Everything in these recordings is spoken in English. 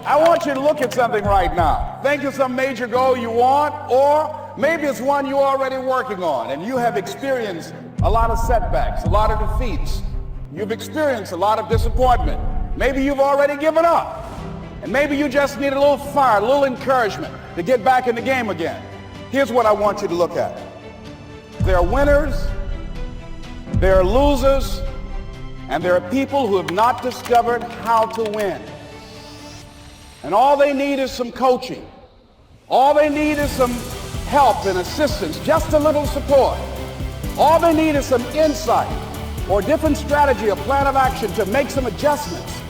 I want you to look at something right now. Think of some major goal you want, or maybe it's one you're already working on and you have experienced a lot of setbacks, a lot of defeats. You've experienced a lot of disappointment. Maybe you've already given up. And maybe you just need a little fire, a little encouragement to get back in the game again. Here's what I want you to look at. There are winners, there are losers, and there are people who have not discovered how to win. And all they need is some coaching. All they need is some help and assistance, just a little support. All they need is some insight or different strategy, a plan of action to make some adjustments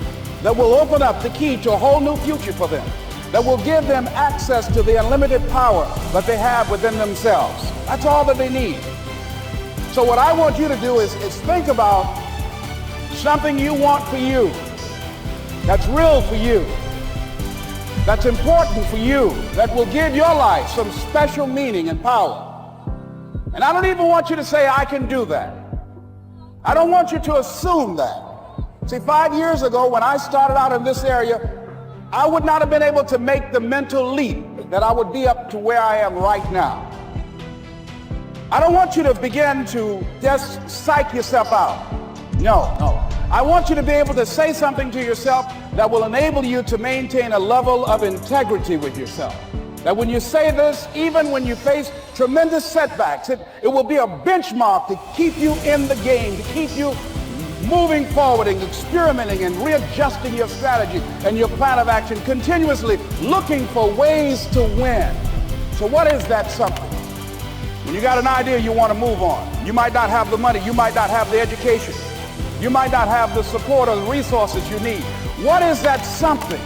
that will open up the key to a whole new future for them, that will give them access to the unlimited power that they have within themselves. That's all that they need. So what I want you to do is think about something you want for you, that's real for you, that's important for you, that will give your life some special meaning and power. And I don't even want you to say, I can do that. I don't want you to assume that. See, 5 years ago when I started out in this area, I would not have been able to make the mental leap that I would be up to where I am right now. I don't want you to begin to just psych yourself out. No. I want you to be able to say something to yourself that will enable you to maintain a level of integrity with yourself. That when you say this, even when you face tremendous setbacks, it will be a benchmark to keep you in the game, to keep you moving forward and experimenting and readjusting your strategy and your plan of action, continuously looking for ways to win. So what is that something? When you got an idea you want to move on, you might not have the money, you might not have the education, you might not have the support or the resources you need. What is that something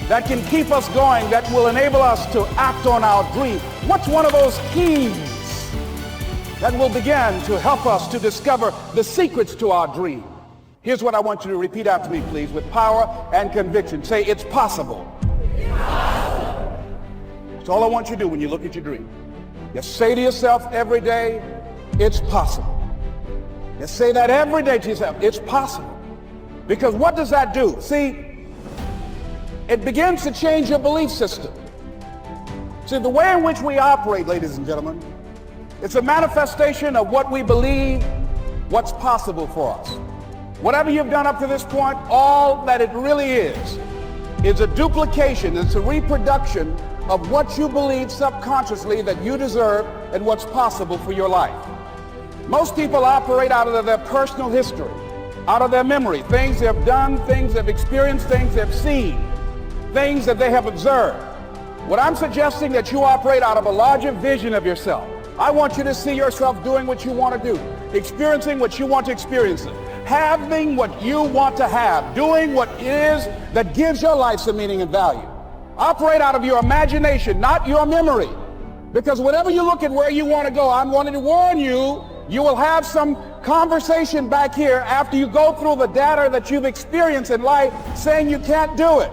that can keep us going, that will enable us to act on our dream? What's one of those keys that will begin to help us to discover the secrets to our dream? Here's what I want you to repeat after me, please, with power and conviction. Say, it's possible. It's possible. That's all I want you to do when you look at your dream. Just say to yourself every day, it's possible. Just say that every day to yourself, it's possible. Because what does that do? See, it begins to change your belief system. See, the way in which we operate, ladies and gentlemen, it's a manifestation of what we believe, what's possible for us. Whatever you've done up to this point, all that it really is a duplication, it's a reproduction of what you believe subconsciously that you deserve and what's possible for your life. Most people operate out of their personal history, out of their memory, things they have done, things they've experienced, things they've seen, things that they have observed. What I'm suggesting that you operate out of a larger vision of yourself. I want you to see yourself doing what you want to do, experiencing what you want to experience, having what you want to have, doing what it is that gives your life some meaning and value. Operate out of your imagination, not your memory. Because whenever you look at where you want to go, I'm wanting to warn you, you will have some conversation back here after you go through the data that you've experienced in life saying you can't do it.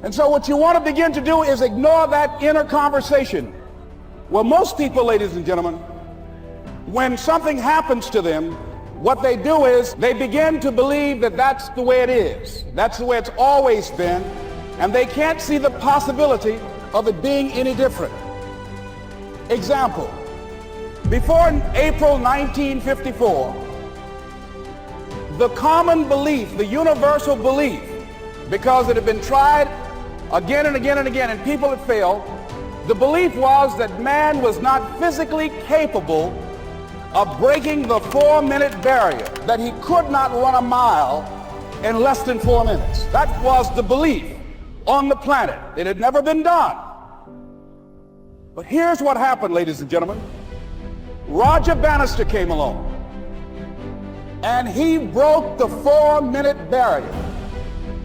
And so what you want to begin to do is ignore that inner conversation. Well, most people, ladies and gentlemen, when something happens to them, what they do is they begin to believe that that's the way it is. That's the way it's always been. And they can't see the possibility of it being any different. Example, before April 1954, the common belief, the universal belief, because it had been tried again and again and again and people had failed, the belief was that man was not physically capable of breaking the 4-minute barrier, that he could not run a mile in less than 4 minutes. That was the belief on the planet. It had never been done. But here's what happened, ladies and gentlemen. Roger Bannister came along and he broke the 4-minute barrier.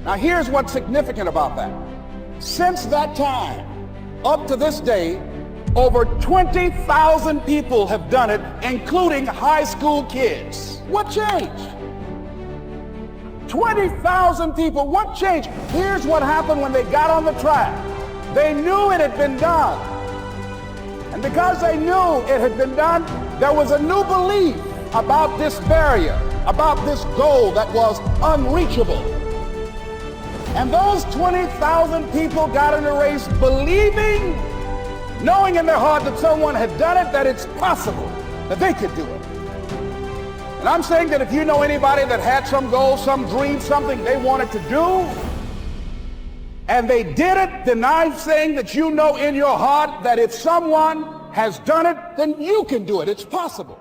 Now here's what's significant about that. Since that time, up to this day, over 20,000 people have done it, including high school kids. What changed? 20,000 people, what changed? Here's what happened when they got on the track. They knew it had been done. And because they knew it had been done, there was a new belief about this barrier, about this goal that was unreachable. And those 20,000 people got in the race believing, knowing in their heart that someone had done it, that it's possible, that they could do it. And I'm saying that if you know anybody that had some goal, some dream, something they wanted to do, and they did it, then I'm saying that you know in your heart that if someone has done it, then you can do it. It's possible.